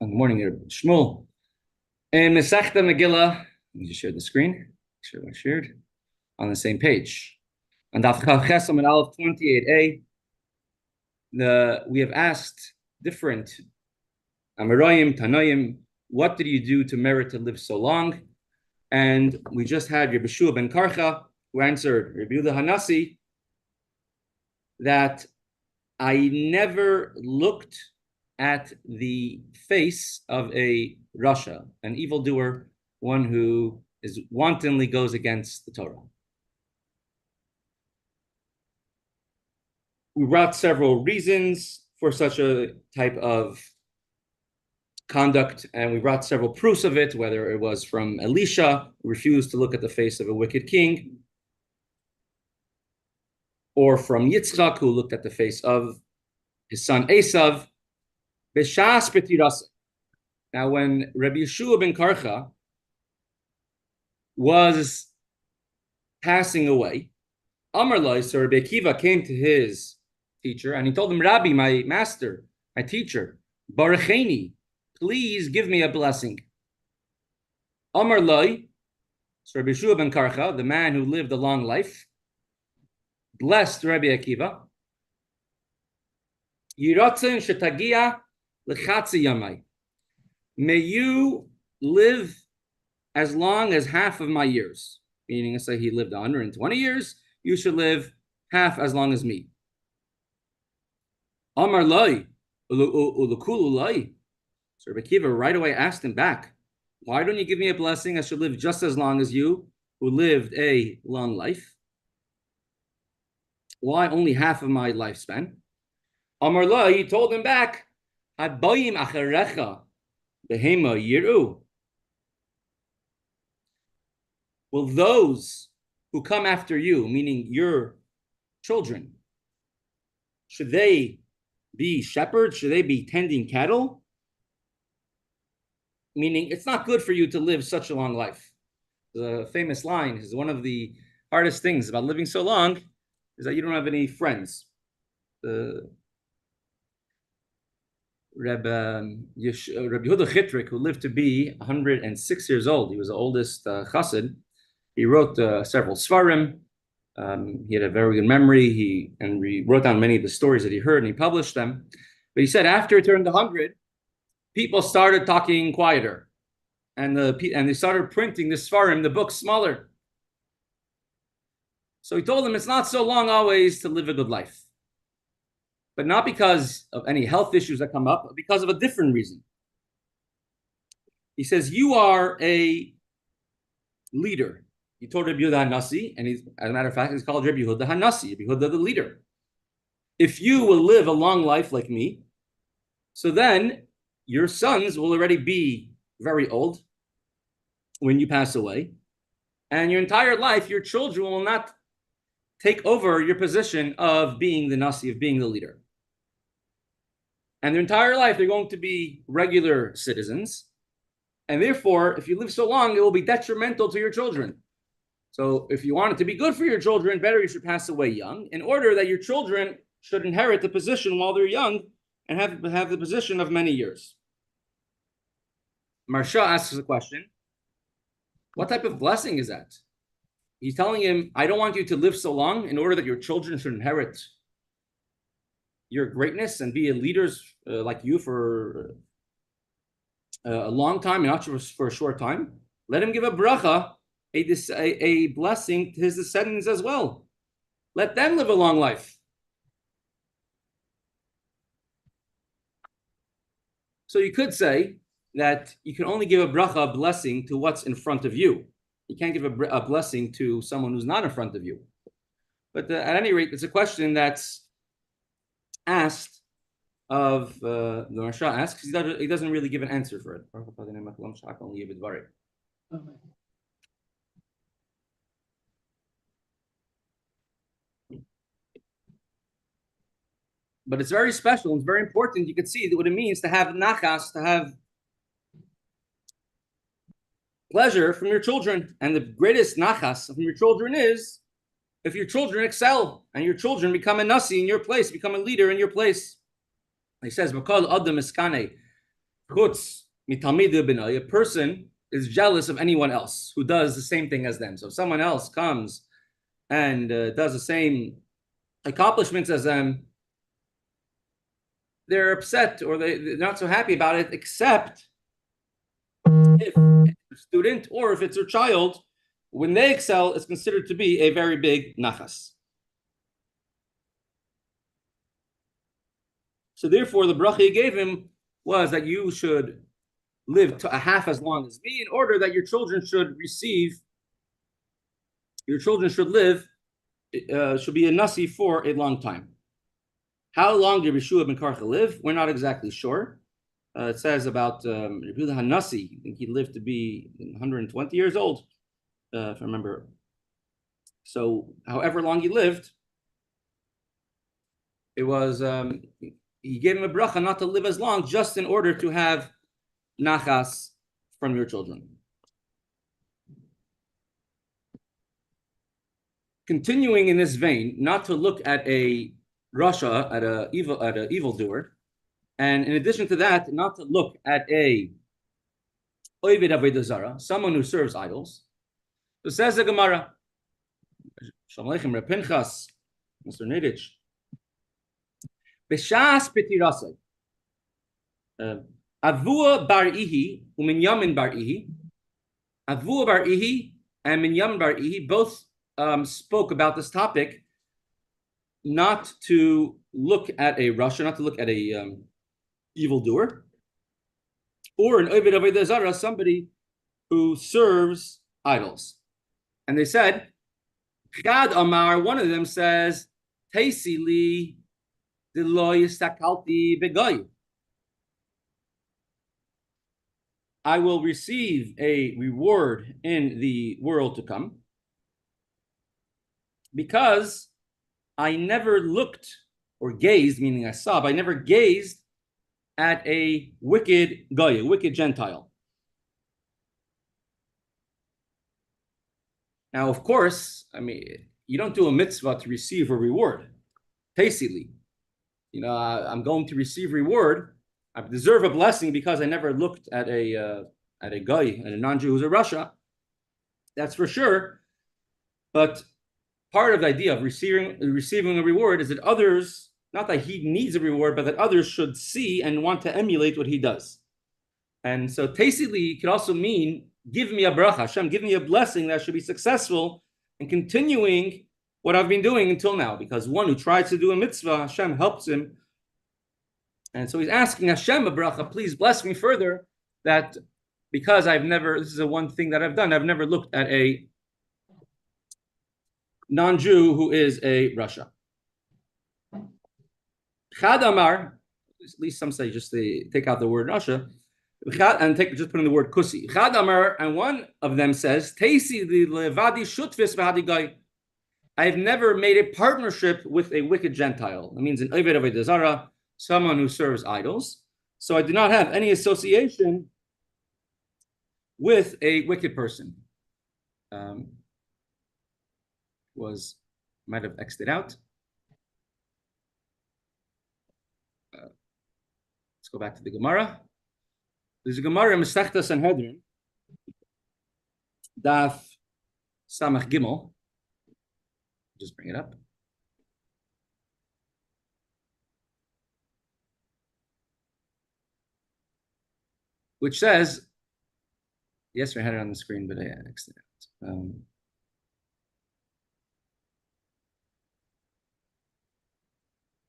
Good morning, Shmuel. In Mesechta Megillah, let me just share the screen. Make sure we're shared on the same page. On Daf Ches Amud Aleph 28a, we have asked different Amoraim, Tanoim, what did you do to merit to live so long? And we just had Rabbi Shua ben Karcha, who answered Rabbi Yehuda Hanasi, that I never looked at the face of a Rasha, an evildoer, one who is wantonly goes against the Torah. We brought several reasons for such a type of conduct, and we brought several proofs of it, whether it was from Elisha, who refused to look at the face of a wicked king, or from Yitzchak, who looked at the face of his son Esav. Now, when Rabbi Yeshua ben Karcha was passing away, Amar Lai, so Rabbi Akiva came to his teacher and he told him, Rabbi, my master, my teacher, Baracheni, please give me a blessing. Amar Lai, so Rabbi Yeshua ben Karcha, the man who lived a long life, blessed Rabbi Akiva. Yiratzin shetagia lechatzi yamai. May you live as long as half of my years. Meaning, let's say he lived 120 years, you should live half as long as me. Amar Lai, ulukulu Lai. So Rabbi Akiva right away asked him back, why don't you give me a blessing? I should live just as long as you, who lived a long life. Why only half of my lifespan? Amar Lai, he told him back, Habayim acharecha behema yiru. Will those who come after you, meaning your children, should they be shepherds? Should they be tending cattle? Meaning, it's not good for you to live such a long life. The famous line is one of the hardest things about living so long is that you don't have any friends. The Rebbe Yehuda Chitrik, who lived to be 106 years old, he was the oldest chassid. He wrote several svarim. He had a very good memory. He wrote down many of the stories that he heard and he published them. But he said after he turned 100, people started talking quieter, and they started printing the svarim, the books, smaller. So he told them it's not so long always to live a good life. But not because of any health issues that come up, but because of a different reason. He says, you are a leader. He told Rabbi Yehuda Hanasi, and as a matter of fact, he's called Rabbi Yehuda Hanasi, Rabbi Yehuda the leader. If you will live a long life like me, so then your sons will already be very old when you pass away, and your entire life, your children will not take over your position of being the Nasi, of being the leader. And their entire life, they're going to be regular citizens. And therefore, if you live so long, it will be detrimental to your children. So if you want it to be good for your children, better you should pass away young, in order that your children should inherit the position while they're young and have the position of many years. Marsha asks a question, what type of blessing is that? He's telling him, I don't want you to live so long in order that your children should inherit your greatness and be leaders like you for a long time and not just for a short time. Let him give a bracha, a blessing to his descendants as well. Let them live a long life. So you could say that you can only give a bracha, a blessing, to what's in front of you. You can't give a blessing to someone who's not in front of you. But at any rate, it's a question that's asked of the Marsha asks. He doesn't really give an answer for it. But it's very special. It's very important. You can see what it means to have Nachas, to have pleasure from your children. And the greatest Nachas from your children is if your children excel and your children become a nasi in your place, become a leader in your place. He says, "Makol adam iskane." chutz mitalmidu b'nai, a person is jealous of anyone else who does the same thing as them. So if someone else comes and does the same accomplishments as them, they're upset or they're not so happy about it, except if it's a student or if it's their child. When they excel, it's considered to be a very big nachas. So therefore, the bracha he gave him was that you should live to a half as long as me in order that your children should live, should be a nasi for a long time. How long did Yeshua ben Karcha live? We're not exactly sure. It says about Rebbe Hanasi, I think he lived to be 120 years old, if I remember. So however long he lived, it was, he gave him a bracha not to live as long just in order to have nachas from your children. Continuing in this vein, not to look at a rasha, at a evildoer, and in addition to that, not to look at a oived avodah zara, someone who serves idols. So says the Gemara, Shalom Aleichem, Reb Pinchas, Mr. Nedich, B'shas Petirasai, Avua bar Ihi, Uminyamin bar Ihi, Avua bar Ihi and Minyamin bar Ihi both spoke about this topic, not to look at a rasha, not to look at a evildoer, or an Oived Avodah Zara, somebody who serves idols. And they said, Chad Amar, one of them says, Teisi li deloy sakalti begoy. I will receive a reward in the world to come because I never looked or gazed, meaning I saw, but I never gazed at a wicked goy, a wicked Gentile. Now, of course, I mean, you don't do a mitzvah to receive a reward. Tasily, I'm going to receive reward. I deserve a blessing because I never looked at a guy, at a non-Jew who's a Russia. That's for sure. But part of the idea of receiving a reward is that others, not that he needs a reward, but that others should see and want to emulate what he does. And so tasily could also mean, give me a bracha, Hashem, give me a blessing that I should be successful in continuing what I've been doing until now. Because one who tries to do a mitzvah, Hashem helps him. And so he's asking Hashem a bracha, please bless me further, that because this is the one thing that I've done, I've never looked at a non-Jew who is a Rasha. Chad Amar, at least some say just they take out the word Rasha, and just put in the word Kusi. Chad Amar, and one of them says, Teisi the levadi shutvis v'hadigai. I have never made a partnership with a wicked Gentile. That means an Oived Avodah Zara, someone who serves idols. So I do not have any association with a wicked person. Might have X'd it out. Let's go back to the Gemara. There's a Gemara Mesechta Sanhedrin, Daf Samach Gimel. Just bring it up. Which says, yes, we had it on the screen, but I X'd it out.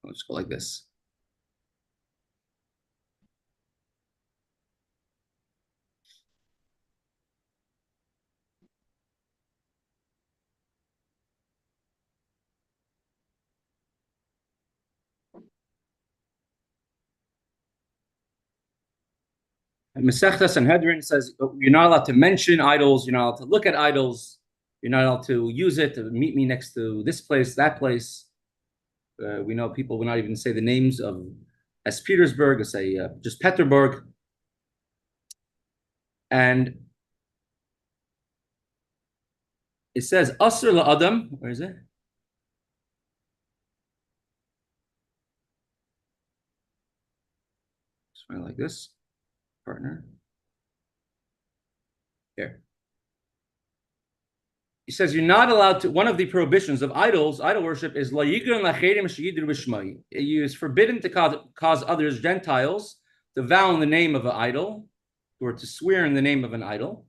I'll just go like this. Mesechta Sanhedrin says you're not allowed to mention idols, you're not allowed to look at idols, you're not allowed to use it, to meet me next to this place, that place. We know people will not even say the names of as Petersburg, or say just Peterburg. And it says Asr la'adam, where is it? Just like this. partner. Here. He says you're not allowed to. One of the prohibitions of idol worship is it is forbidden to cause others, Gentiles, to vow in the name of an idol or to swear in the name of an idol.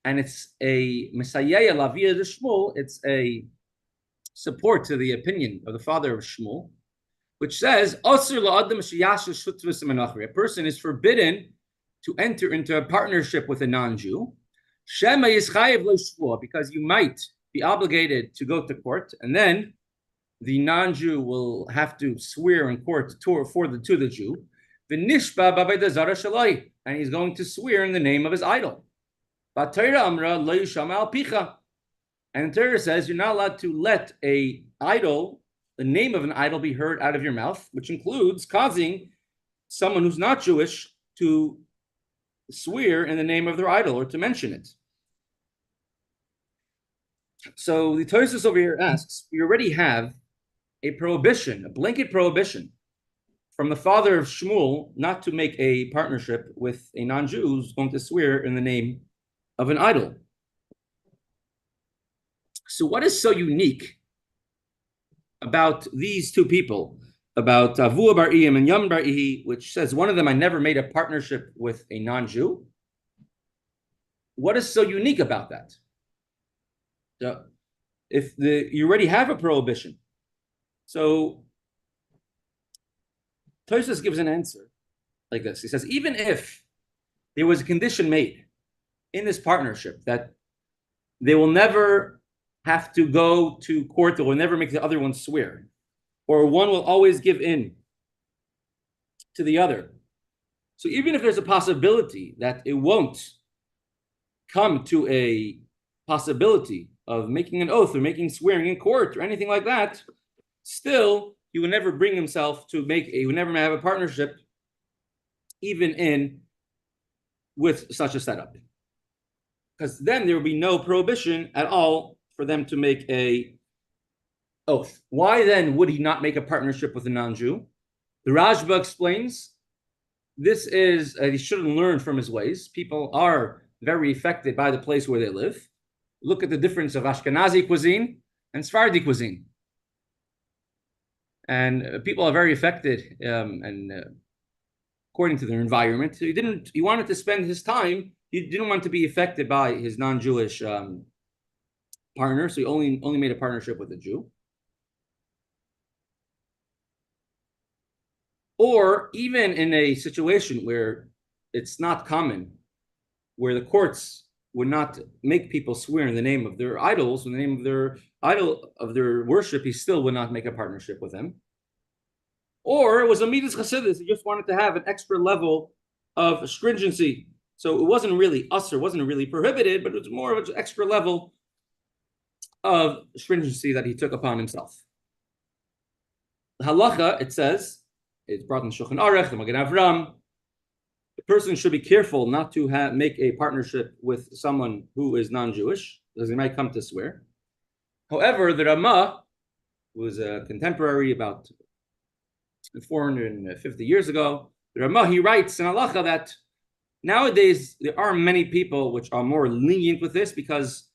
And it's a Messiah Lavia de Shmuel, it's a support to the opinion of the father of Shmuel, which says a person is forbidden to enter into a partnership with a non-Jew. Because you might be obligated to go to court, and then the non-Jew will have to swear in court to the Jew. And he's going to swear in the name of his idol. And the Torah says you're not allowed to let the name of an idol, be heard out of your mouth, which includes causing someone who's not Jewish to swear in the name of their idol or to mention it. So the Tosfos over here asks, we already have a prohibition, a blanket prohibition from the father of Shmuel not to make a partnership with a non-Jew who's going to swear in the name of an idol. So what is so unique about these two people, about Avua bar Iyam and Yam bar Ihi, which says one of them, I never made a partnership with a non-Jew? What is so unique about that? So you already have a prohibition. So Tosfos gives an answer like this. He says, even if there was a condition made in this partnership that they will never have to go to court, or will never make the other one swear, or one will always give in to the other. So even if there's a possibility that it won't come to a possibility of making an oath or making swearing in court or anything like that, still he would never bring himself to he would never have a partnership even with such a setup. Because then there will be no prohibition at all for them to make a oath. Why then would he not make a partnership with a non-Jew? The Rashba explains this is he shouldn't learn from his ways. People are very affected by the place where they live. Look at the difference of Ashkenazi cuisine and Sephardi cuisine. And people are very affected according to their environment. So he wanted to spend his time, he didn't want to be affected by his non-Jewish partner, so he only made a partnership with a Jew. Or even in a situation where it's not common, where the courts would not make people swear in the name of their idols, in the name of their idol of their worship, he still would not make a partnership with them. Or it was a midas chassidus, he just wanted to have an extra level of stringency. So it wasn't really usher, wasn't really prohibited, but it was more of an extra level of stringency that he took upon himself. The halacha, it says, it's brought in Shulchan Aruch, the Magen Avram, the person should be careful not to make a partnership with someone who is non-Jewish, because he might come to swear. However, the Ramah, who was a contemporary about 450 years ago, the Ramah, he writes in halacha that nowadays there are many people which are more lenient with this because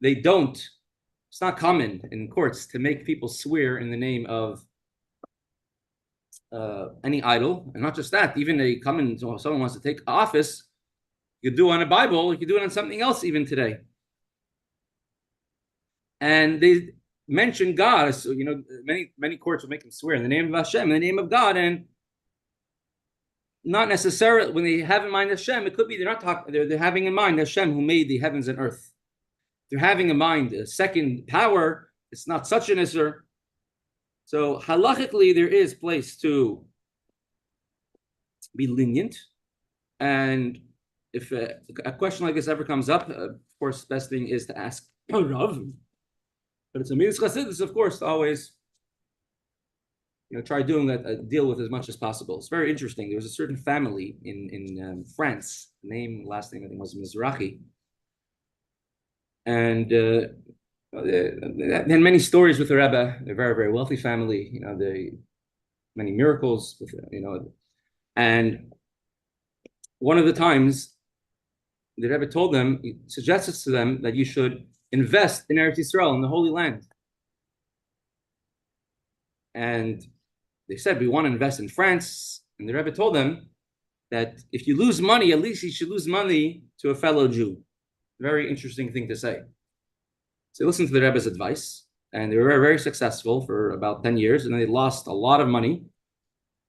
it's not common in courts to make people swear in the name of any idol. And not just that, even someone wants to take office, you could do it on a Bible, you could do it on something else even today. And they mention God. So, many courts will make them swear in the name of Hashem, in the name of God, and not necessarily when they have in mind Hashem, it could be they're having in mind Hashem who made the heavens and earth. They're having in mind a second power. It's not such an isser. So halachically, there is place to be lenient. And if a question like this ever comes up, of course, the best thing is to ask Rav. But it's a midas chassidus, of course, to always try doing that, deal with as much as possible. It's very interesting. There was a certain family in France. The last name I think was Mizrahi. And they had many stories with the Rebbe. They're a very, very wealthy family. Many miracles with and one of the times the Rebbe told them, he suggested to them that you should invest in Eretz Yisrael, in the Holy Land. And they said, we want to invest in France. And the Rebbe told them that if you lose money, at least you should lose money to a fellow Jew. Very interesting thing to say. So listen to the Rebbe's advice. And they were very, very successful for about 10 years. And then they lost a lot of money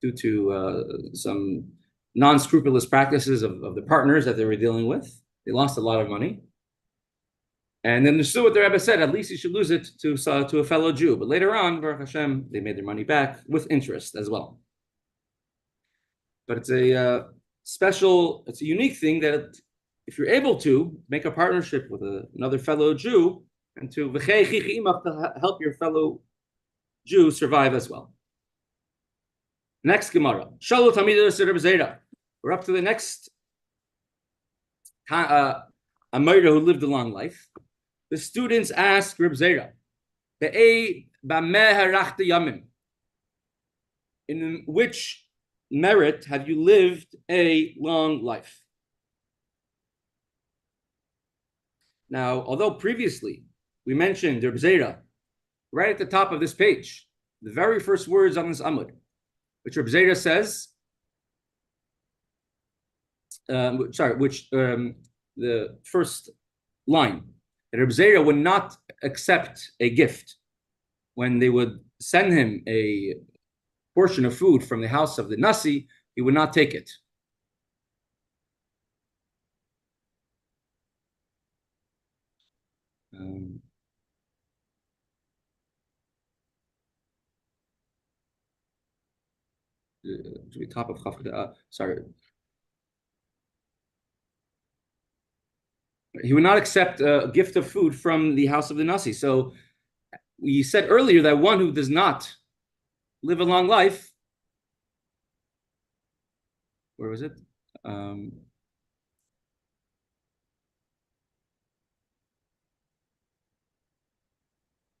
due to some non-scrupulous practices of the partners that they were dealing with. They lost a lot of money. And then understood what the Rebbe said, at least you should lose it to a fellow Jew. But later on, Baruch Hashem, they made their money back with interest as well. But it's a it's a unique thing that if you're able to make a partnership with another fellow Jew and to help your fellow Jew survive as well. Next Gemara. We're up to the next Amira who lived a long life. The students asked Reb Zera, in which merit have you lived a long life? Now, although previously we mentioned Reb Zera right at the top of this page, the very first words on this Amud, which Reb Zera says, the first line, that Reb Zera would not accept a gift when they would send him a portion of food from the house of the Nasi, he would not take it. To the top of sorry. He would not accept a gift of food from the house of the Nasi. So we said earlier that one who does not live a long life, where was it?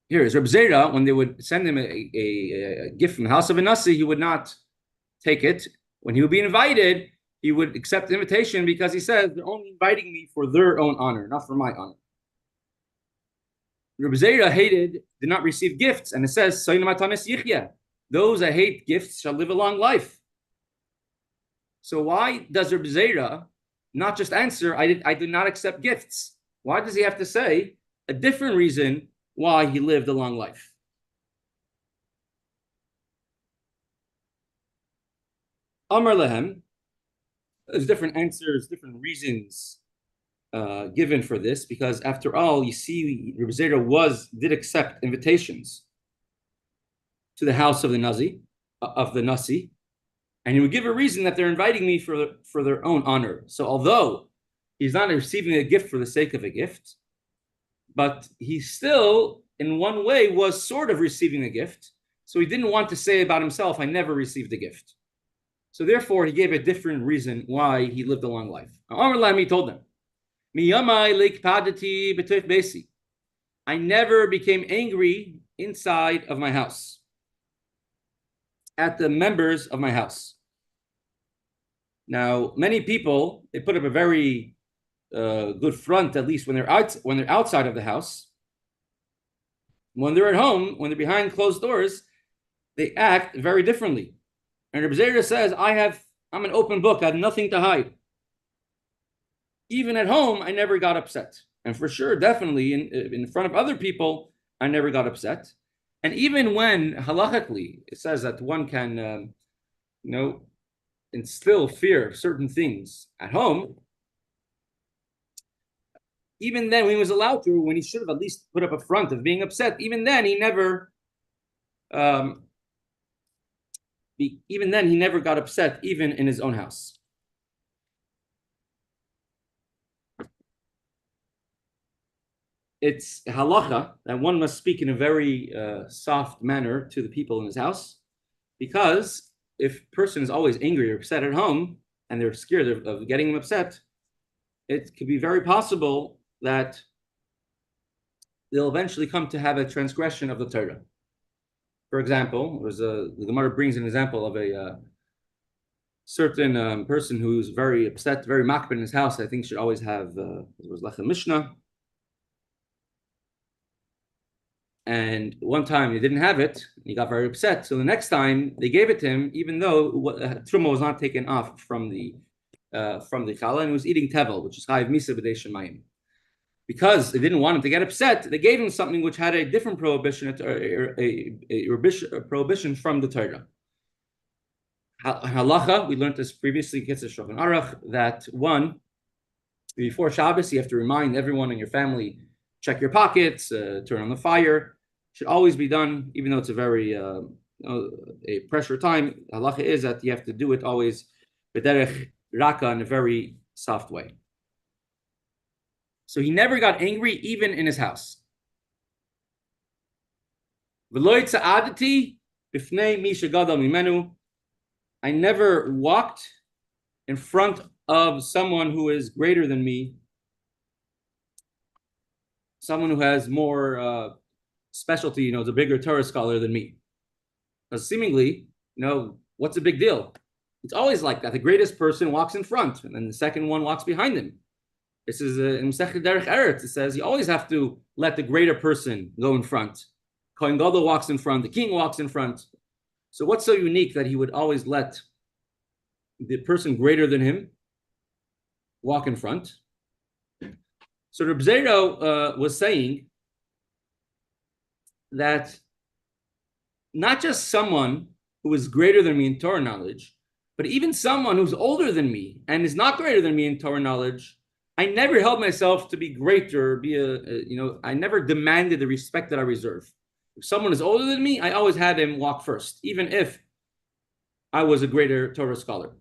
Here is Reb Zera. When they would send him a gift from the house of a Nasi, he would not take it. When he would be invited, he would accept the invitation because he says, they're only inviting me for their own honor, not for my honor. Reb Zera did not receive gifts, and it says, those that hate gifts shall live a long life. So why does Reb Zera not just answer, I do not accept gifts? Why does he have to say a different reason why he lived a long life? Amar lehem, there's different answers, different reasons given for this, because after all, you see, Rebbe Zera did accept invitations to the house of the Nasi, and he would give a reason that they're inviting me for their own honor. So although he's not receiving a gift for the sake of a gift, but he still, in one way, was sort of receiving a gift. So he didn't want to say about himself, I never received a gift. So therefore, he gave a different reason why he lived a long life. He told them, I never became angry inside of my house, at the members of my house. Now, many people, they put up a very good front, at least when they're outside of the house. When they're at home, when they're behind closed doors, they act very differently. And Rebbe Zera says, I'm an open book. I have nothing to hide. Even at home, I never got upset. And for sure, definitely, in front of other people, I never got upset. And even when, halachically, it says that one can, instill fear of certain things at home, even then, when he was allowed to, when he should have at least put up a front of being upset, even then, he never got upset, even in his own house. It's halacha that one must speak in a very soft manner to the people in his house, because if a person is always angry or upset at home, and they're scared of getting him upset, it could be very possible that they'll eventually come to have a transgression of the Torah. For example, the Gemara brings an example of a certain person who's very upset, very makbid in his house, I think should always have it was lechem mishnah. And one time he didn't have it, he got very upset. So the next time they gave it to him, even though truma was not taken off from the challah, and he was eating tevel, which is chayiv misa b'dei shemayim. Because they didn't want him to get upset, they gave him something which had a different prohibition, a prohibition from the Torah. Halacha, we learned this previously, Shulchan Aruch, that one, before Shabbos, you have to remind everyone in your family, check your pockets, turn on the fire. Should always be done, even though it's a very a pressure time. Halacha is that you have to do it always b'derech raka, in a very soft way. So he never got angry, even in his house. I never walked in front of someone who is greater than me, someone who has more specialty, is a bigger Torah scholar than me. Because seemingly, what's the big deal? It's always like that. The greatest person walks in front, and then the second one walks behind him. This is in Mesechta Derech Eretz. It says you always have to let the greater person go in front. Kohen Gadol walks in front. The king walks in front. So what's so unique that he would always let the person greater than him walk in front? So Rebbe Tzvi was saying that not just someone who is greater than me in Torah knowledge, but even someone who's older than me and is not greater than me in Torah knowledge, I never held myself to be greater, I never demanded the respect that I reserve. If someone is older than me, I always had him walk first, even if I was a greater Torah scholar.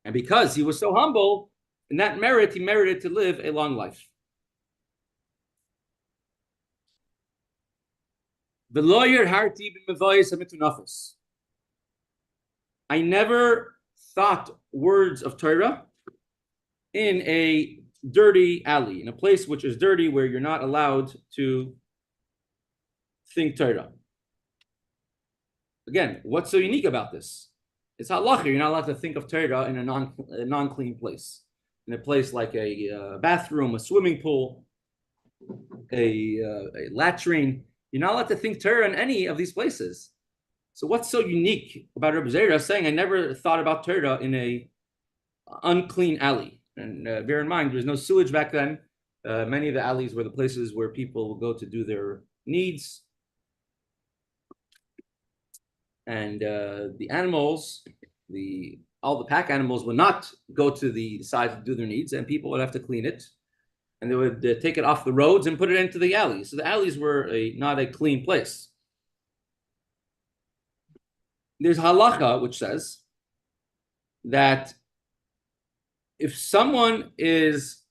And because he was so humble, in that merit, he merited to live a long life. I never thought words of Torah in a dirty alley, in a place which is dirty, where you're not allowed to think Torah. Again, what's so unique about this? It's halacha. You're not allowed to think of Torah in a non-clean place. In a place like a bathroom, a swimming pool, a latrine. You're not allowed to think Torah in any of these places. So what's so unique about Rebbe Tzvi saying, I never thought about Torah in a unclean alley? And bear in mind, there was no sewage back then. Many of the alleys were the places where people will go to do their needs. And the animals, all the pack animals would not go to the side to do their needs, and people would have to clean it. And they would take it off the roads and put it into the alleys. So the alleys were not a clean place. There's halacha, which says that if someone is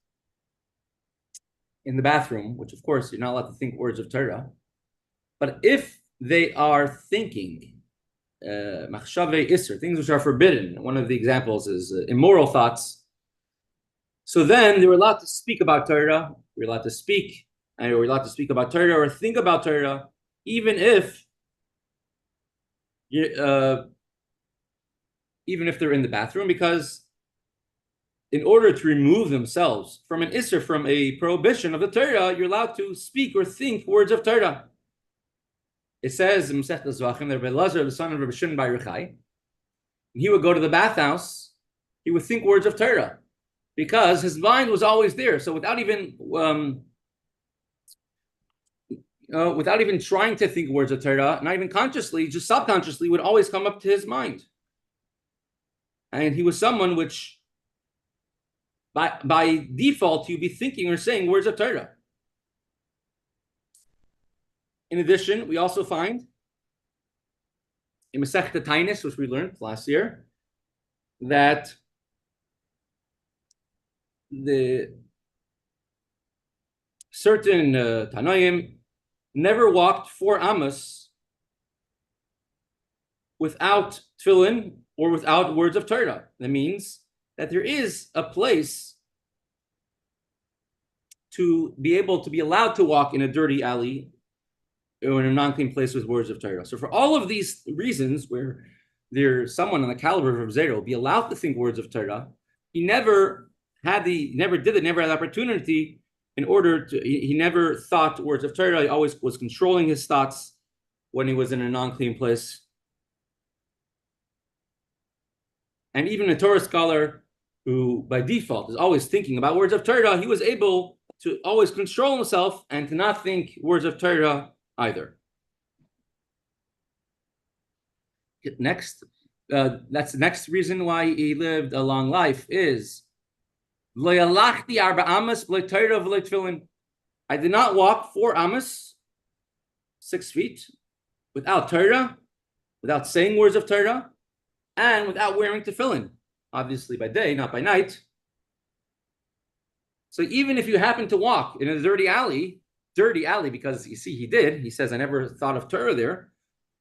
in the bathroom, which of course you're not allowed to think words of Torah, but if they are thinking machshavei iser, things which are forbidden, one of the examples is immoral thoughts, so then they were allowed to speak about Torah, we're allowed to speak, and we're allowed to speak about Torah or think about Torah, even if they're in the bathroom, because in order to remove themselves from an Isser, from a prohibition of the Torah, you're allowed to speak or think words of Torah. It says in Mesechta Zvachim that Rebbe Elazar, the son of Rebbe Shimon bar Yochai, he would go to the bathhouse, he would think words of Torah, because his mind was always there. So without even trying to think words of Torah, not even consciously, just subconsciously, would always come up to his mind. And he was someone which, by default, you'd be thinking or saying words of Torah. In addition, we also find in Mesechta Tainis, which we learned last year, that the certain Tanoim never walked 4 amos without tefillin or without words of Torah. That means that there is a place to be able to be allowed to walk in a dirty alley or in a non-clean place with words of Torah. So for all of these reasons, where there's someone on the caliber of Rebbe Zera will be allowed to think words of Torah, he never had never had the opportunity in order to, he never thought words of Torah. He always was controlling his thoughts when he was in a non-clean place. And even a Torah scholar who by default is always thinking about words of Torah, he was able to always control himself and to not think words of Torah either. Next, that's the next reason why he lived a long life is I did not walk 4 amas, 6 feet, without Torah, without saying words of Torah, and without wearing tefillin. Obviously by day, not by night. So even if you happen to walk in a dirty alley, because you see he says, I never thought of Torah there.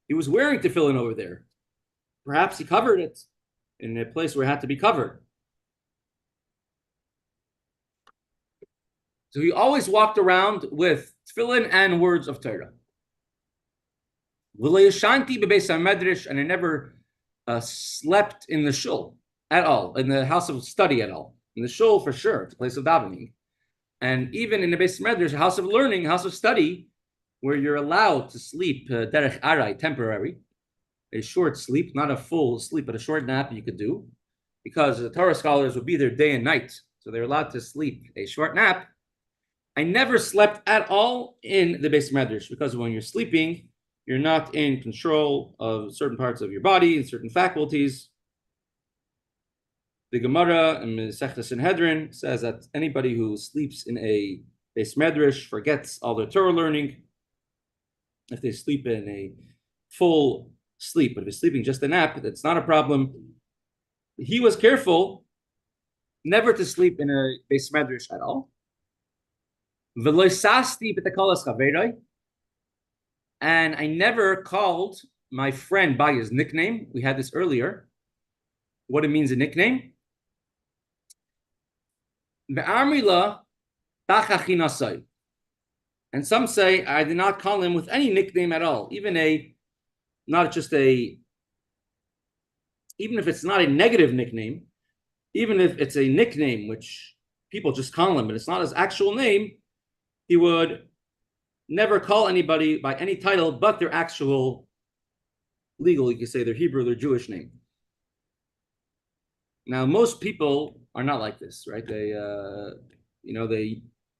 He was wearing tefillin over there. Perhaps he covered it in a place where it had to be covered. So he always walked around with tefillin and words of Torah. And I never slept in the shul at all, in the house of study at all. In the shul, for sure, it's a place of davening. And even in the Beis Medrash, a house of learning, house of study, where you're allowed to sleep derech arai, temporary, a short sleep, not a full sleep, but a short nap you could do, because the Torah scholars would be there day and night, so they're allowed to sleep a short nap. I never slept at all in the Beis Medrash, because when you're sleeping, you're not in control of certain parts of your body and certain faculties. The Gemara in Mesechta Sanhedrin says that anybody who sleeps in a Beis Medrash forgets all their Torah learning. If they sleep in a full sleep, but if they're sleeping just a nap, that's not a problem. He was careful never to sleep in a Beis Medrash at all. And I never called my friend by his nickname. We had this earlier. What it means, a nickname. And some say I did not call him with any nickname at all, even if it's not a negative nickname, even if it's a nickname which people just call him, but it's not his actual name, he would never call anybody by any title but their actual legal, you could say their Hebrew, their Jewish name. Now, most people are not like this, right? They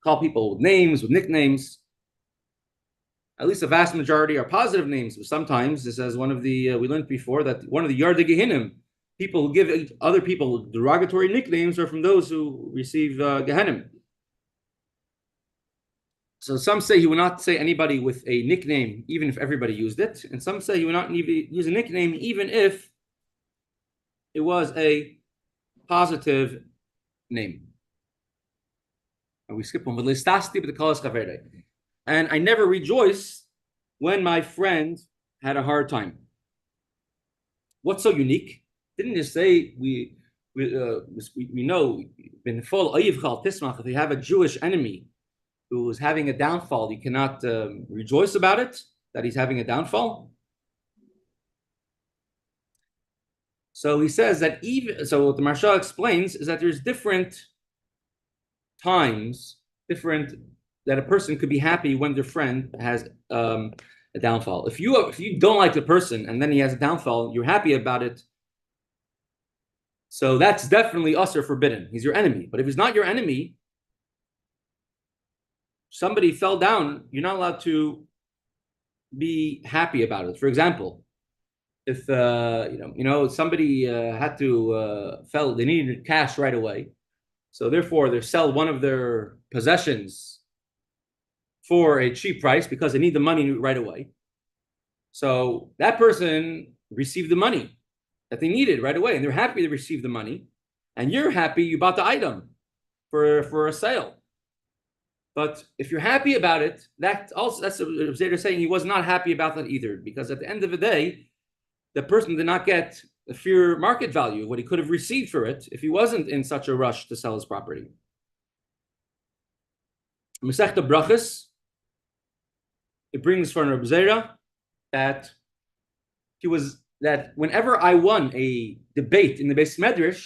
call people with names, with nicknames. At least the vast majority are positive names, but sometimes, this as one of the, we learned before, that one of the Yardei Gehinnom, people who give other people derogatory nicknames are from those who receive Gehinnom. So some say he would not say anybody with a nickname, even if everybody used it. And some say he would not even use a nickname, even if it was a positive name. And we skip one. And I never rejoice when my friend had a hard time. What's so unique? Didn't just say we know if you have a Jewish enemy who is having a downfall, you cannot rejoice about it, that he's having a downfall. So he says that what the Maharsha explains is that there's different times, that a person could be happy when their friend has a downfall. If you don't like the person and then he has a downfall, you're happy about it. So that's definitely usher forbidden. He's your enemy. But if he's not your enemy, somebody fell down, you're not allowed to be happy about it. For example, if somebody they needed cash right away, so therefore they sell one of their possessions for a cheap price because they need the money right away. So that person received the money that they needed right away, and they're happy to receive the money, and you're happy you bought the item for a sale. But if you're happy about it, that's what they're saying. He was not happy about that either, because at the end of the day, the person did not get the fair market value of what he could have received for it if he wasn't in such a rush to sell his property. Mesechta Brachos, it brings from Rebbe Zera that he was that whenever I won a debate in the Beis Medrash,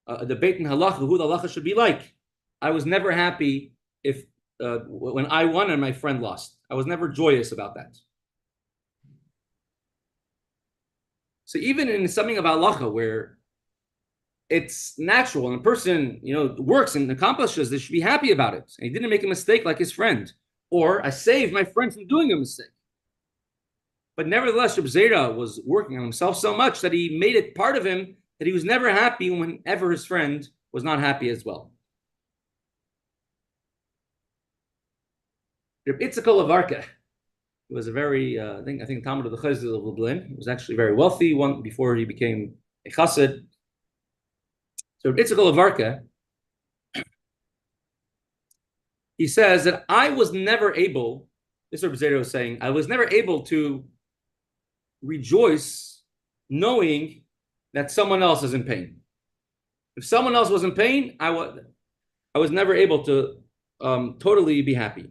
a debate in halacha, who the halacha should be like, I was never happy if when I won and my friend lost. I was never joyous about that. So even in something of halacha where it's natural and a person, works and accomplishes, they should be happy about it. And he didn't make a mistake like his friend, or I saved my friend from doing a mistake. But nevertheless, Reb Zera was working on himself so much that he made it part of him that he was never happy whenever his friend was not happy as well. Reb Itzkol he was a very, I think Talmud of the Chazal of Lublin. He was actually very wealthy before he became a chassid. So Reb Itzkol he says that I was never able, this Reb Zera was saying, I was never able to rejoice knowing that someone else is in pain. If someone else was in pain, I was never able to totally be happy.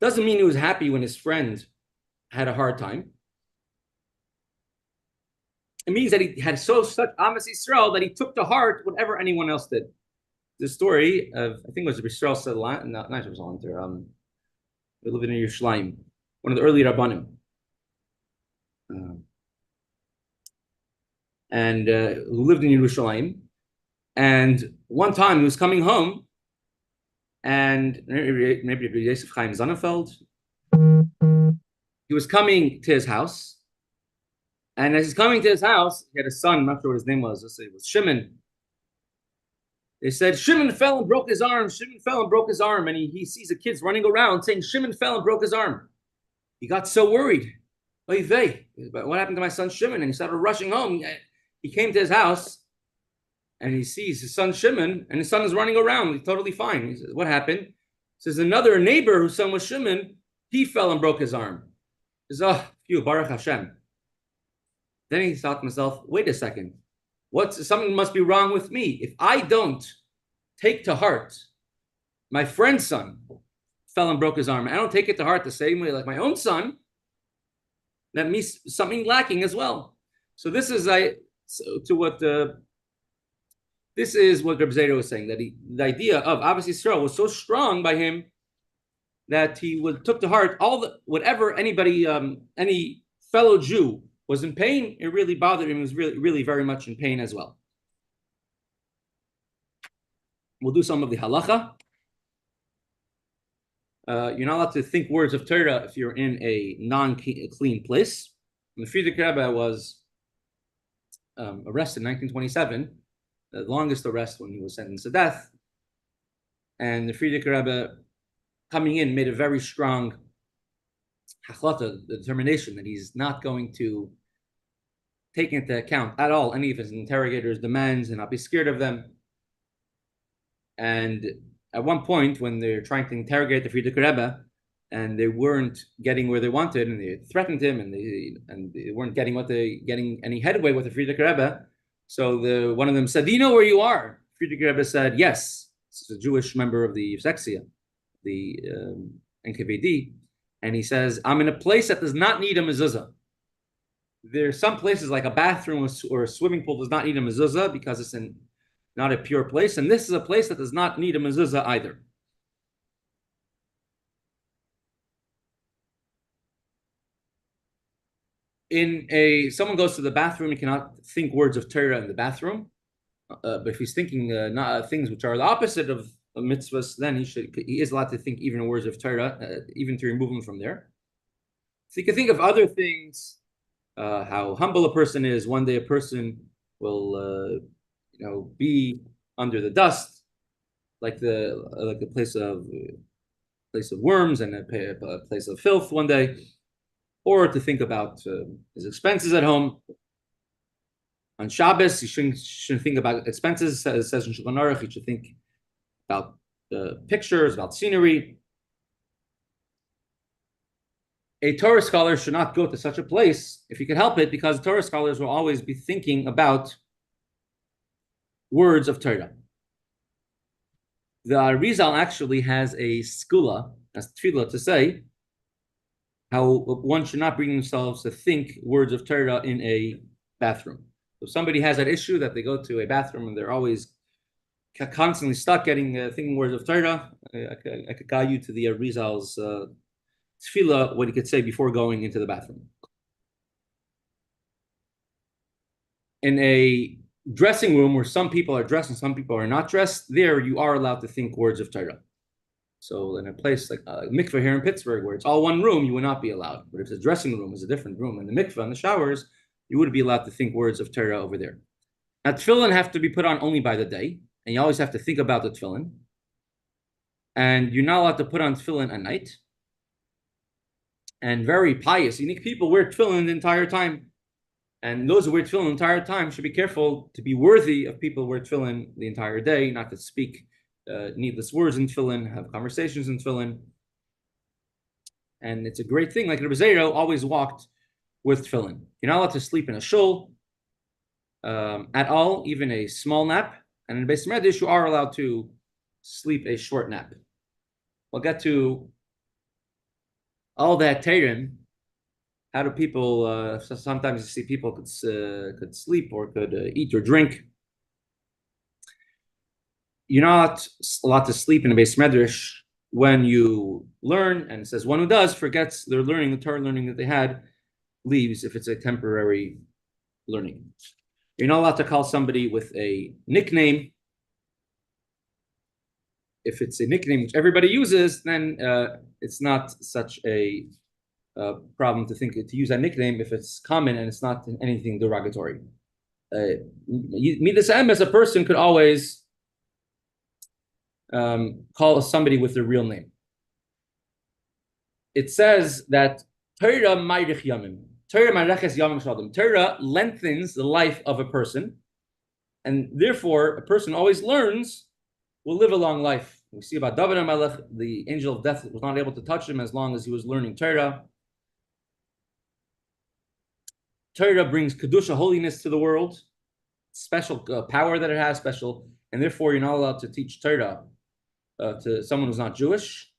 Doesn't mean he was happy when his friend had a hard time. It means that he had such Amas Yisrael that he took to heart whatever anyone else did. The story of, I think it was Yisrael said, not Yisrael, they live in Yerushalayim, one of the early Rabbanim. Who lived in Yerushalayim. And one time he was coming home, and maybe Yosef Chaim Zonnefeld, he was coming to his house. And as he's coming to his house, he had a son, I'm not sure what his name was. Let's say it was Shimon. They said, Shimon fell and broke his arm. Shimon fell and broke his arm. And he sees the kids running around saying, Shimon fell and broke his arm. He got so worried. Oy vey, what happened to my son Shimon? And he started rushing home. He came to his house and he sees his son Shimon, and his son is running around. He's totally fine. He says, what happened? He says, another neighbor whose son was Shimon, he fell and broke his arm. He says, oh, phew, Baruch Hashem. Then he thought to himself, wait a second. Something must be wrong with me. If I don't take to heart my friend's son fell and broke his arm, I don't take it to heart the same way like my own son, that means something lacking as well. So this is this is what Rebbe Zera was saying, that the idea of Ahavas Yisrael was so strong by him that he took to heart whatever any fellow Jew was in pain, it really bothered him. He was really, really very much in pain as well. We'll do some of the halacha. You're not allowed to think words of Torah if you're in a non-clean place. And the Friedrich Rebbe was arrested in 1927, the longest arrest when he was sentenced to death. And the Friedrich Rebbe, coming in, made a very strong hachlata, the determination that he's not going to take into account at all any of his interrogators' demands and not be scared of them. And at one point, when they're trying to interrogate the Friedrich Rebbe, and they weren't getting where they wanted, and they threatened him, and they weren't getting any headway with the Friedrich Rebbe, so one of them said, "Do you know where you are?" Friedrich Rebbe said, "Yes." This is a Jewish member of the Sexia, the NKVD, and he says, "I'm in a place that does not need a mezuzah." There are some places like a bathroom or a swimming pool does not need a mezuzah because it's not a pure place, and this is a place that does not need a mezuzah either. Someone goes to the bathroom, he cannot think words of Torah in the bathroom, but if he's thinking things which are the opposite of mitzvahs, then he is allowed to think even words of Torah, even to remove them from there. So you can think of other things, how humble a person is. One day a person will be under the dust, like a place of worms and a place of filth one day, or to think about his expenses at home. On Shabbos, he shouldn't think about expenses. It says in Shulchan Aruch, he should think about pictures, about scenery. A Torah scholar should not go to such a place if he could help it, because Torah scholars will always be thinking about words of Torah. The Arizal actually has a skula, as tefillah, to say how one should not bring themselves to think words of Torah in a bathroom. If somebody has that issue that they go to a bathroom and they're always constantly stuck getting thinking words of Torah, I could guide you to the Rizal's tefillah, what he could say before going into the bathroom. In a dressing room where some people are dressed and some people are not dressed, there you are allowed to think words of Torah. So in a place like a mikveh here in Pittsburgh, where it's all one room, you would not be allowed. But if the dressing room is a different room, and the mikveh and the showers, you would be allowed to think words of Torah over there. Now, tefillin have to be put on only by the day, and you always have to think about the tefillin. And you're not allowed to put on tefillin at night. And very pious, unique people wear tefillin the entire time. And those who wear tefillin the entire time should be careful to be worthy of people who wear tefillin the entire day, not to speak needless words in tefillin, have conversations in tefillin. And it's a great thing. Like Rebbe Tzvi always walked with tefillin. You're not allowed to sleep in a shul at all, even a small nap. And in Beis Medrash, you are allowed to sleep a short nap. We'll get to all that Teirim. How do people? Sometimes you see people could sleep or could eat or drink. You're not allowed to sleep in a Beis Medrash when you learn, and it says one who does forgets their learning, the Torah learning that they had, leaves if it's a temporary learning. You're not allowed to call somebody with a nickname. If it's a nickname which everybody uses, then it's not such a problem to use that nickname if it's common and it's not anything derogatory. Midas Emes, a person could always call somebody with their real name. It says that Torah Mayrich Yamim, Torah Mayreches Yamim Shalom. Torah lengthens the life of a person, and therefore a person always learns, will live a long life. We see about David HaMelech, the angel of death was not able to touch him as long as he was learning Torah. Torah brings Kedusha, holiness to the world, special power that it has, special, and therefore you're not allowed to teach Torah to someone who's not Jewish,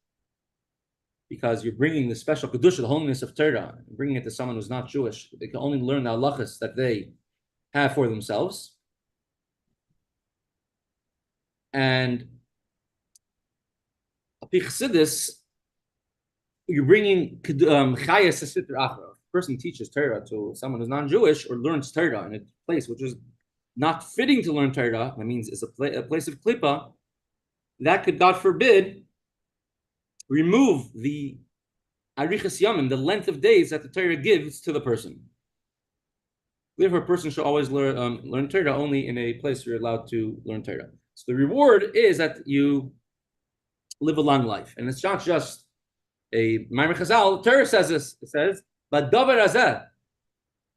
because you're bringing the special Kedusha, the holiness of Torah, bringing it to someone who's not Jewish. They can only learn the halachas that they have for themselves. And Chassidus, you're bringing Chayas Sitr Achra. A person teaches Torah to someone who's non-Jewish or learns Torah in a place which is not fitting to learn Torah, that means it's a place of Klippa, that could, God forbid, remove the Arichas Yamim, the length of days that the Torah gives to the person. Therefore, a person should always learn Torah only in a place where you're allowed to learn Torah. So the reward is that you live a long life. And it's not just a Ma'amar Chazal. Torah says this. It says, "But davar hazeh,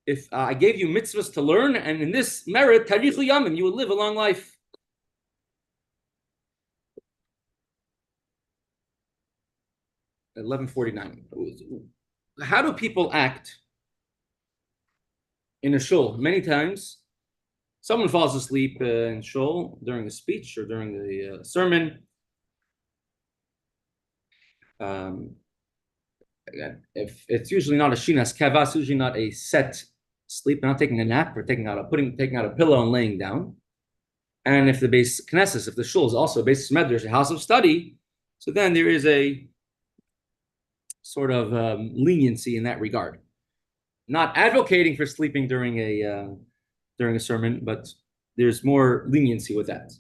if I gave you mitzvahs to learn, and in this merit, tarichu yamim, you will live a long life." 1149. How do people act in a shul? Many times, someone falls asleep in shul during a speech or during the sermon. Again, if it's usually not a shinas kavas, usually not a set sleep, not taking a nap or taking out a pillow and laying down. And if the base knesses, if the shul is also a base medrash, a house of study, so then there is a sort of leniency in that regard. Not advocating for sleeping during a sermon, but there's more leniency with that.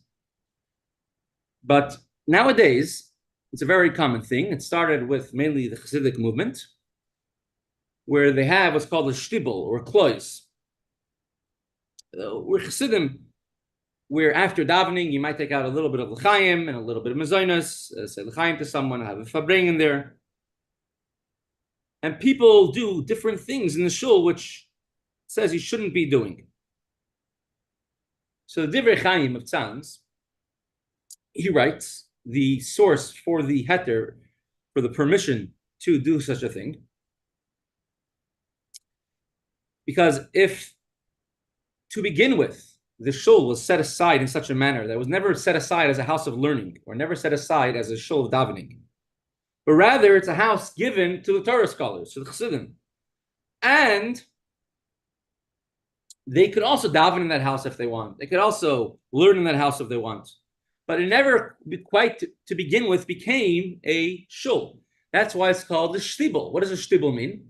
But nowadays, it's a very common thing. It started with mainly the Hasidic movement, where they have what's called a shtibel or klois. We're Hasidim, where after davening, you might take out a little bit of Chaim and a little bit of mezainas, say Chaim to someone, have a fabring in there. And people do different things in the shul, which says you shouldn't be doing. So the Divrei Chaim of Tzanz, he writes, the source for the heter, for the permission to do such a thing. Because if, to begin with, the shul was set aside in such a manner that it was never set aside as a house of learning, or never set aside as a shul of davening, but rather it's a house given to the Torah scholars, to the Chassidim. And they could also daven in that house if they want. They could also learn in that house if they want. But it never quite, to begin with, became a shul. That's why it's called the shtibel. What does a shtibel mean?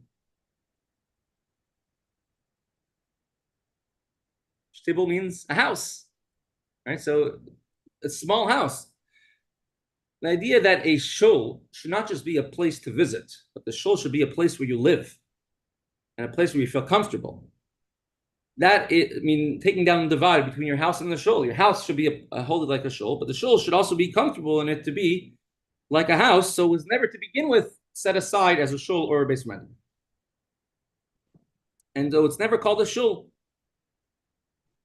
Shtibel means a house, right? So a small house. The idea that a shul should not just be a place to visit, but the shul should be a place where you live and a place where you feel comfortable. Taking down the divide between your house and the shul. Your house should be hold it like a shul, but the shul should also be comfortable in it to be like a house. So it was never to begin with set aside as a shul or a beis medrash. And so it's never called a shul.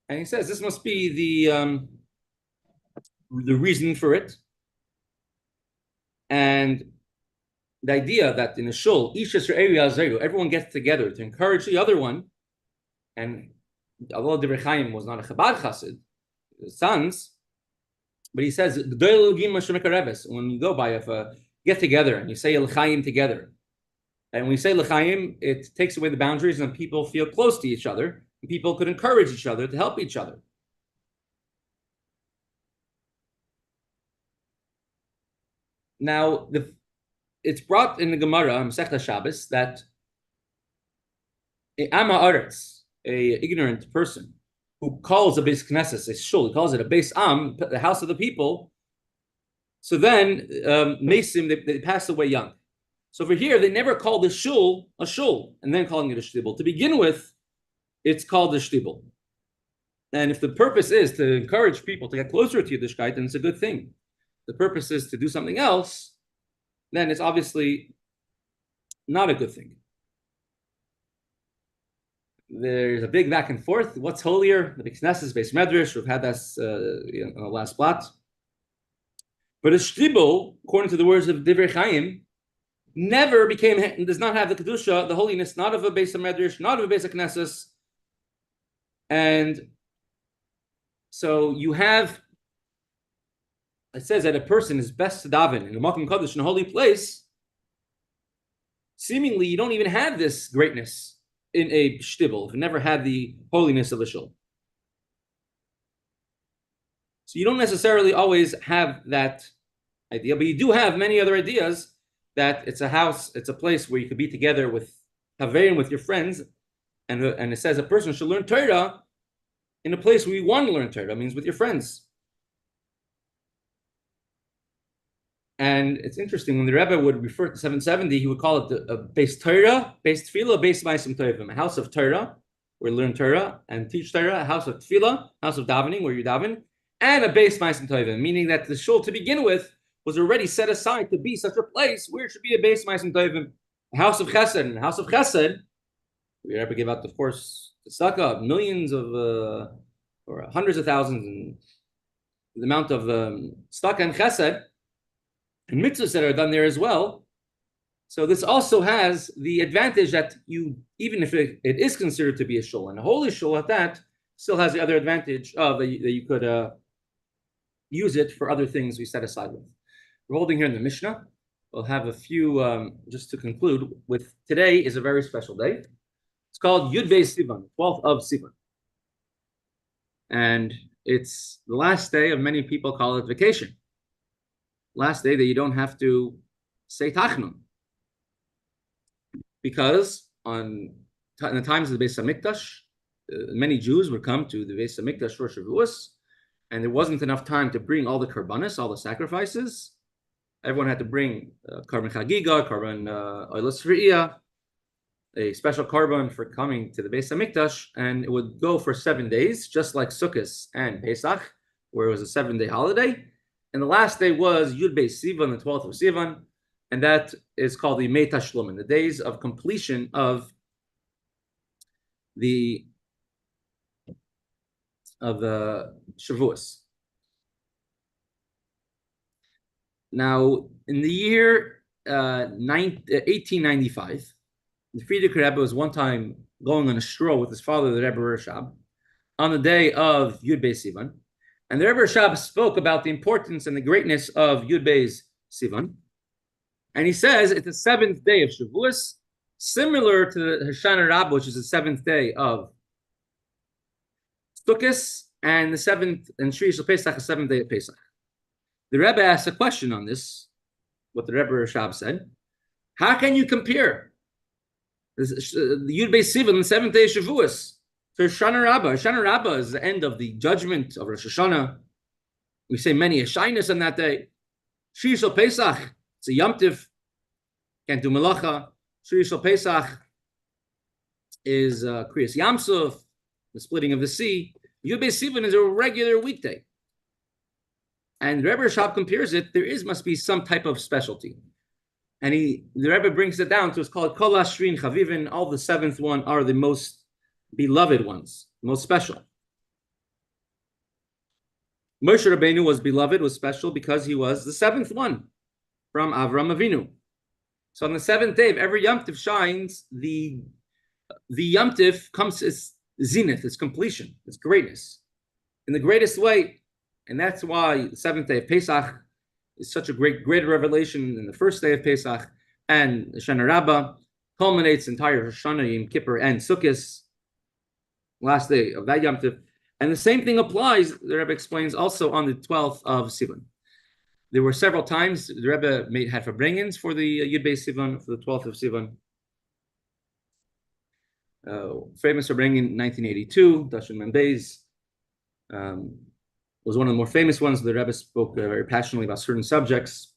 And he says this must be the reason for it. And the idea that in a shul, everyone gets together to encourage the other one. And although Chaim was not a Chabad Chassid, his sons, but he says, when you go by get together and you say L'chaim together, and when you say L'chaim, it takes away the boundaries and people feel close to each other, and people could encourage each other to help each other. Now, it's brought in the Gemara Mesechta Shabbos that a Ama Aretz, a ignorant person who calls a Beis Knesset a shul, he calls it a Beis Am, the house of the people. So then, Mesim, they pass away young. So over here, they never call the shul a shul, and then calling it a shtibel. To begin with, it's called a shtibel. And if the purpose is to encourage people to get closer to Yiddishkeit, then it's a good thing. The purpose is to do something else, then it's obviously not a good thing. There's a big back and forth. What's holier? The Beis Knesset, beis medrash. We've had this on the last plot. But a shtibel, according to the words of Divrei Chaim, never does not have the kedusha, the holiness, not of a beis medrash, not of a beis Knesset. And so you have, it says that a person is best to daven in a makom kadosh, in a holy place. Seemingly, you don't even have this greatness in a shtibel. You never had the holiness of a shul. So you don't necessarily always have that idea, but you do have many other ideas that it's a house, it's a place where you could be together with Haverim, with your friends, and it says a person should learn Torah in a place where you want to learn Torah, means with your friends. And it's interesting, when the Rebbe would refer to 770, he would call it a beis Torah, beis tefillah, beis ma'asim tovim, a house of Torah, where you learn Torah and teach Torah, a house of tefillah, house of davening, where you daven, and a beis ma'asim tovim, meaning that the shul to begin with was already set aside to be such a place where it should be a beis ma'asim tovim, a house of chesed. And a house of chesed, the Rebbe gave out, of course, the tzedakah, millions of, or hundreds of thousands, and the amount of tzedakah and chesed, and mitzvahs that are done there as well. So this also has the advantage that you, even if it is considered to be a shul, and a holy shul at that, still has the other advantage of that you could use it for other things we set aside with. We're holding here in the Mishnah. We'll have a few, just to conclude with, today is a very special day. It's called Yud Beis Sivan, 12th of Sivan. And it's the last day of, many people call it vacation. Last day that you don't have to say Tachnun. Because in the times of the Beis HaMikdash, many Jews would come to the Beis HaMikdash for Shavuos, and there wasn't enough time to bring all the karbanos, all the sacrifices. Everyone had to bring karban chagiga, karban oilos re'iyah, a special karban for coming to the Beis HaMikdash, and it would go for 7 days, just like Sukkot and Pesach, where it was a 7-day holiday. And the last day was Yud Beis Sivan, the 12th of Sivan, and that is called the Mei Tashlumin, the days of completion of the Shavuos. Now, in the year 1895, the Frierdiker Rebbe was one time going on a stroll with his father, the Rebbe Hershel, on the day of Yud Beis Sivan. And the Rebbe Hershel spoke about the importance and the greatness of Yud Beis Sivan. And he says it's the seventh day of Shavuos, similar to the Hoshana Rabbah, which is the seventh day of Sukkot, and the seventh, and Shliach Pesach, the seventh day of Pesach. The Rebbe asked a question on this, what the Rebbe Rashab said. How can you compare the Yud Beis Sivan, the seventh day of Shavuos, to Hoshana Rabbah? Hoshana Rabbah is the end of the judgment of Rosh Hashanah. We say many a shyness on that day. Shliach Pesach, it's a Yom Tiv, can't do Melacha. Shliach Pesach is Kriyas Yamsuf, the splitting of the sea. Yud Beis Sivan is a regular weekday. And Rebbe Rashab compares it, must be some type of specialty. And the Rebbe brings it down to, it's called Kol Ashrin Chavivin. All the seventh one are the most beloved ones, most special. Moshe Rabbeinu was beloved, was special because he was the seventh one from Avram Avinu. So on the seventh day of every Yom Tiv shines, the Yom Tiv comes as zenith, its completion, its greatness, in the greatest way. And that's why the seventh day of Pesach is such a greater revelation than the first day of Pesach. And Hoshana Rabbah culminates entire Hoshana, Yom Kippur, and Sukkot, last day of that Yom Tiv. And the same thing applies, the Rebbe explains, also on the 12th of Sivan. There were several times the Rebbe had Farbrengens for the Yud Beis Sivan, for the 12th of Sivan. Famous Farbrengen in 1982, Dashin Membeis, was one of the more famous ones. The Rebbe spoke very passionately about certain subjects.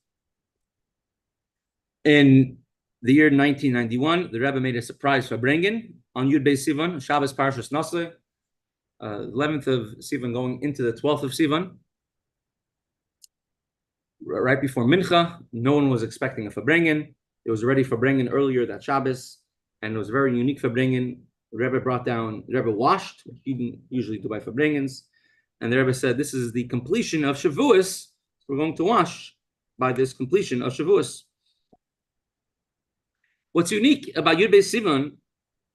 In the year 1991, the Rebbe made a surprise Farbrengen on Yud Beis Sivan, Shabbos Parshas Naseh, 11th of Sivan going into the 12th of Sivan. Right before Mincha, no one was expecting a Farbrengen. It was already Farbrengen earlier that Shabbos, and it was a very unique Farbrengen. The Rebbe washed, which he didn't usually do by Farbrengens, and the Rebbe said, this is the completion of Shavuos. We're going to wash by this completion of Shavuos. What's unique about Yud Beis Sivan,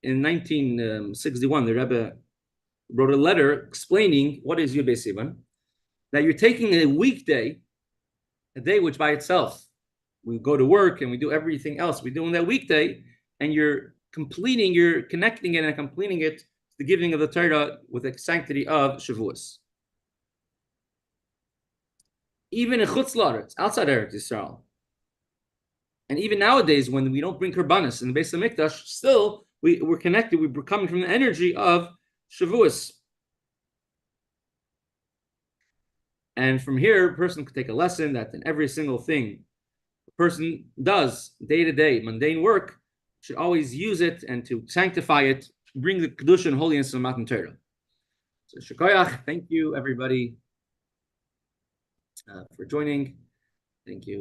in 1961, the Rebbe wrote a letter explaining what is Yud Beis Sivan, that you're taking a weekday, a day which by itself, we go to work and we do everything else we do on that weekday, and you're connecting it and completing it to the giving of the Torah with the sanctity of Shavuos. Even in Chutz La'aretz, outside Eretz Yisrael, and even nowadays when we don't bring Karbanos in the Beis HaMikdash, still we're connected, we're coming from the energy of Shavuos. And from here, a person could take a lesson that in every single thing a person does, day to day, mundane work, should always use it and to sanctify it, bring the Kedusha and holiness of the Matan Torah. So Shekoyach, thank you everybody for joining. Thank you.